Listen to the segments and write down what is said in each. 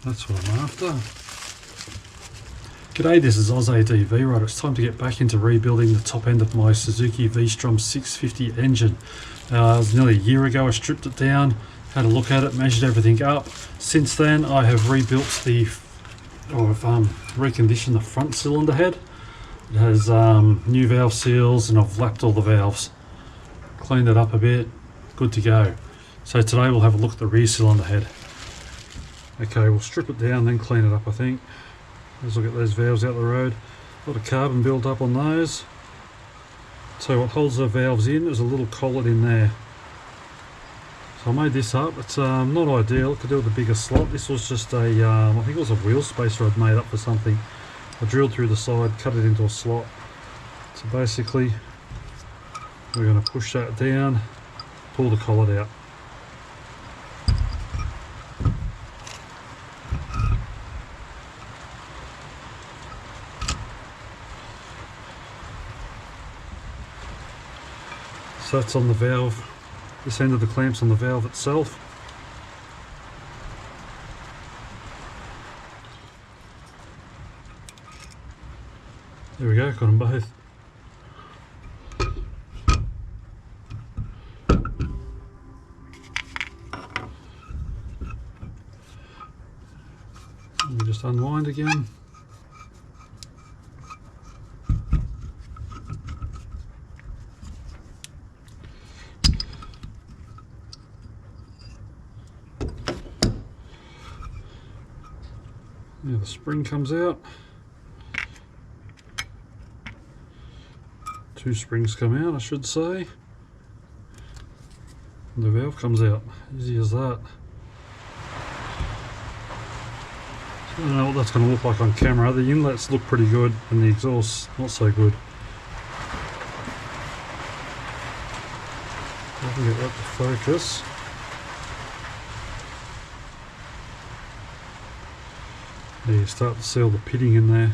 That's what I'm after. G'day, this is Oz ATV Raptor. It's time to get back into rebuilding the top end of my Suzuki V-Strom 650 engine. It was nearly a year ago I stripped it down, had a look at it, measured everything up. Since then I have rebuilt reconditioned the front cylinder head. It has new valve seals and I've lapped all the valves. Cleaned it up a bit, good to go. So today we'll have a look at the rear cylinder head. Okay, we'll strip it down then clean it up I think. Let's look at those valves out the road. A lot of carbon built up on those. So what holds the valves in is a little collet in there. So I made this up. It's not ideal. It could do with a bigger slot. This was just a, I think it was a wheel spacer I'd made up for something. I drilled through the side, cut it into a slot. So basically, we're going to push that down, pull the collet out. So that's on the valve, this end of the clamp's on the valve itself. There we go, got them both. Let me just unwind again. Now the spring comes out. Two springs come out, I should say. And the valve comes out. Easy as that. So I don't know what that's going to look like on camera. The inlets look pretty good and the exhaust not so good. I can get that to focus. There you start to see all the pitting in there.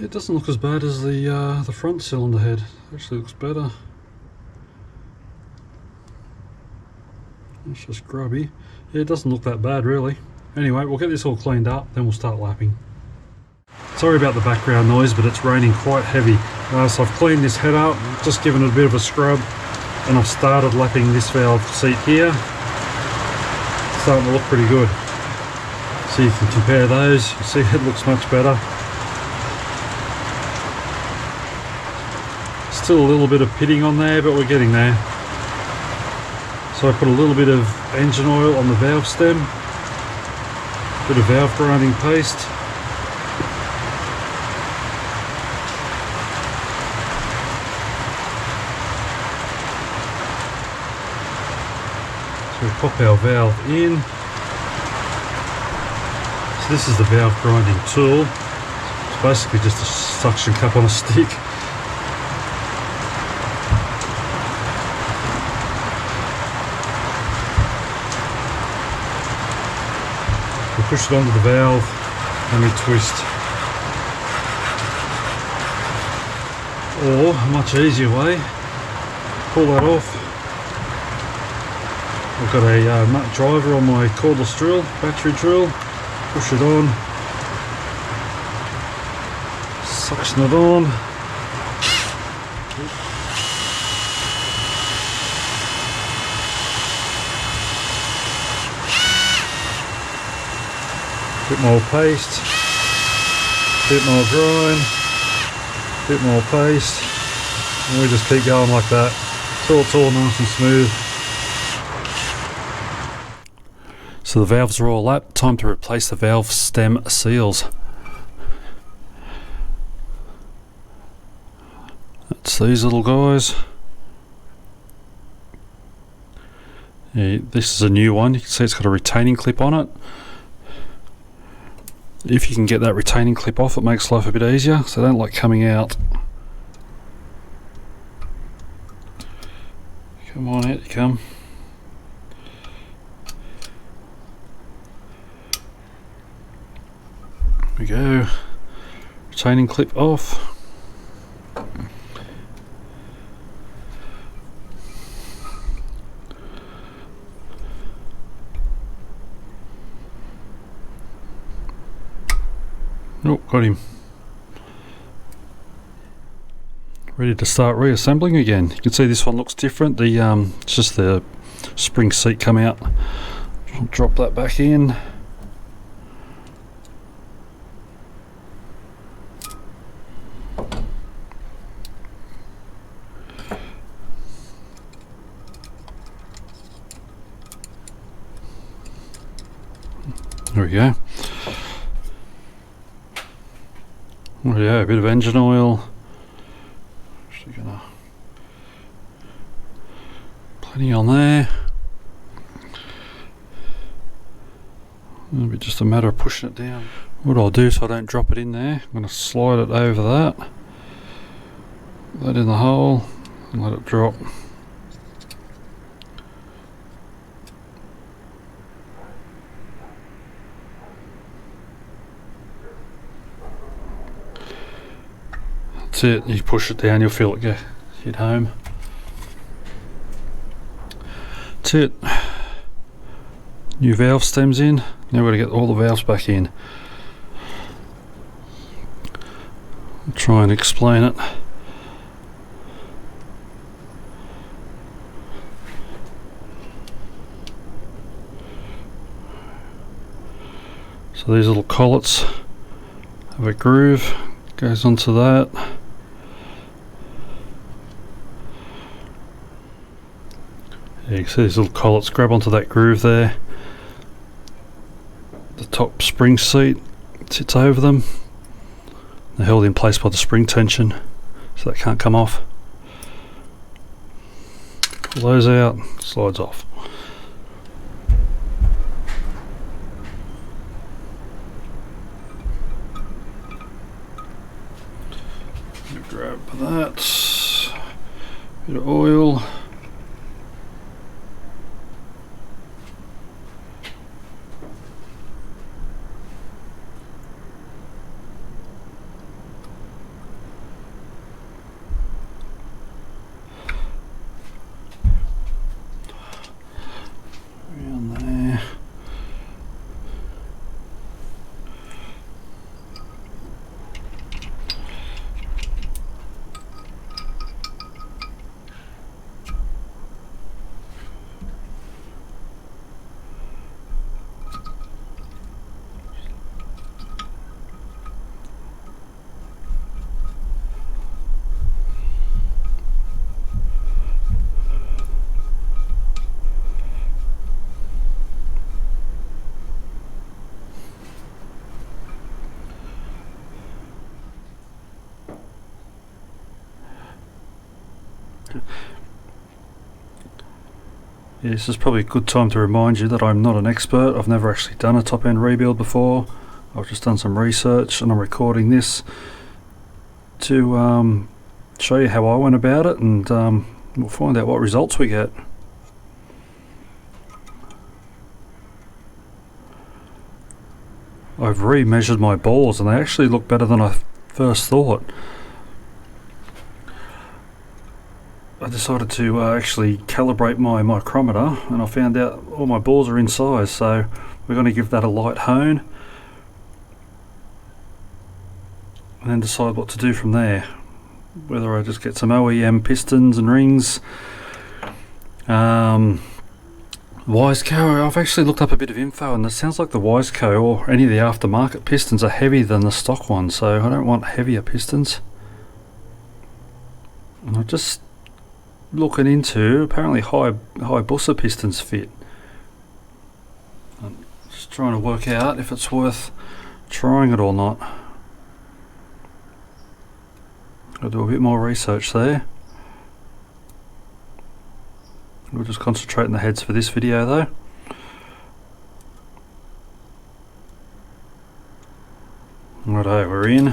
It doesn't look as bad as the front cylinder head. It actually looks better. It's just grubby. Yeah, it doesn't look that bad really. Anyway, we'll get this all cleaned up, then we'll start lapping. Sorry about the background noise, but it's raining quite heavy. So I've cleaned this head up, just given it a bit of a scrub, and I've started lapping this valve seat here. Starting to look pretty good. So you can compare those. You see it looks much better. Still a little bit of pitting on there, but we're getting there. So I put a little bit of engine oil on the valve stem, bit of valve grinding paste. So we pop our valve in. So this is the valve grinding tool. It's basically just a suction cup on a stick. We push it onto the valve and we twist. Or a much easier way, pull that off. I've got a nut driver on my cordless drill, battery drill, push it on, suction it on, bit more paste, bit more grind, bit more paste, and we just keep going like that till it's all nice and smooth. So the valves are all lapped, time to replace the valve stem seals. That's these little guys. Yeah, this is a new one, you can see it's got a retaining clip on it. If you can get that retaining clip off, it makes life a bit easier, so they don't like coming out. Come on, out you come. There we go. Retaining clip off. Oh, got him. Ready to start reassembling again. You can see this one looks different. The it's just the spring seat come out. I'll drop that back in. There we go. Oh yeah, a bit of engine oil. Actually gonna plenty on there. It'll be just a matter of pushing it down. What I'll do so I don't drop it in there, I'm going to slide it over that in the hole and let it drop. That's it, you push it down, you'll feel it go hit home. That's it. New valve stems in. Now we've got to get all the valves back in. I'll try and explain it. So these little collets have a groove, goes onto that. You can see these little collets grab onto that groove there. The top spring seat sits over them. They're held in place by the spring tension, so that can't come off. Pull those out, slides off. Grab that, bit of oil. Yeah, this is probably a good time to remind you that I'm not an expert. I've never actually done a top end rebuild before. I've just done some research and I'm recording this to show you how I went about it, and we'll find out what results we get. I've re-measured my bores and they actually look better than I first thought. I decided to actually calibrate my micrometer and I found out all my bores are in size, so we're going to give that a light hone and then decide what to do from there. Whether I just get some OEM pistons and rings. Wiseco, I've actually looked up a bit of info and it sounds like the Wiseco or any of the aftermarket pistons are heavier than the stock ones, so I don't want heavier pistons. And I just looking into, apparently high Bussa pistons fit. I'm just trying to work out if it's worth trying it or not. I'll do a bit more research there. We'll just concentrate on the heads for this video though. Righto, we're in.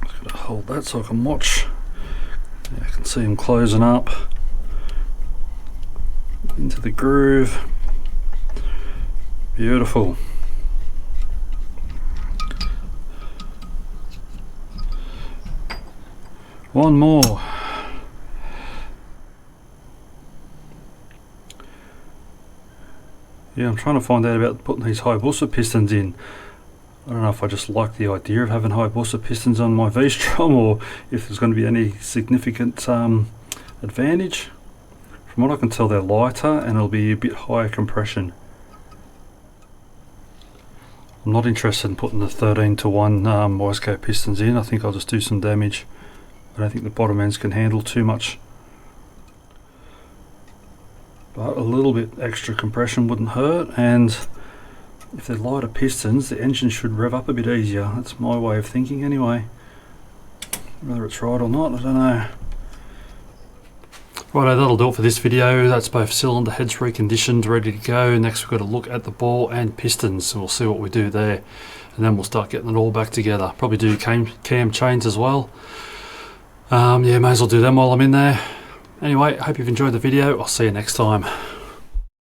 Just gotta hold that so I can watch. Yeah, I can see them closing up into the groove. Beautiful. One more. Yeah, I'm trying to find out about putting these high Bussa pistons in. I don't know if I just like the idea of having high booster pistons on my V-Strom, or if there's going to be any significant advantage. From what I can tell, they're lighter and it'll be a bit higher compression. I'm not interested in putting the 13:1 Wiseco pistons in. I think I'll just do some damage. I don't think the bottom ends can handle too much. But a little bit extra compression wouldn't hurt, and if they're lighter pistons, the engine should rev up a bit easier. That's my way of thinking anyway. Whether it's right or not, I don't know. Righto, that'll do it for this video. That's both cylinder heads reconditioned, ready to go. Next we've got to look at the ball and pistons, and we'll see what we do there. And then we'll start getting it all back together. Probably do cam chains as well. Yeah, may as well do them while I'm in there. Anyway, I hope you've enjoyed the video. I'll see you next time.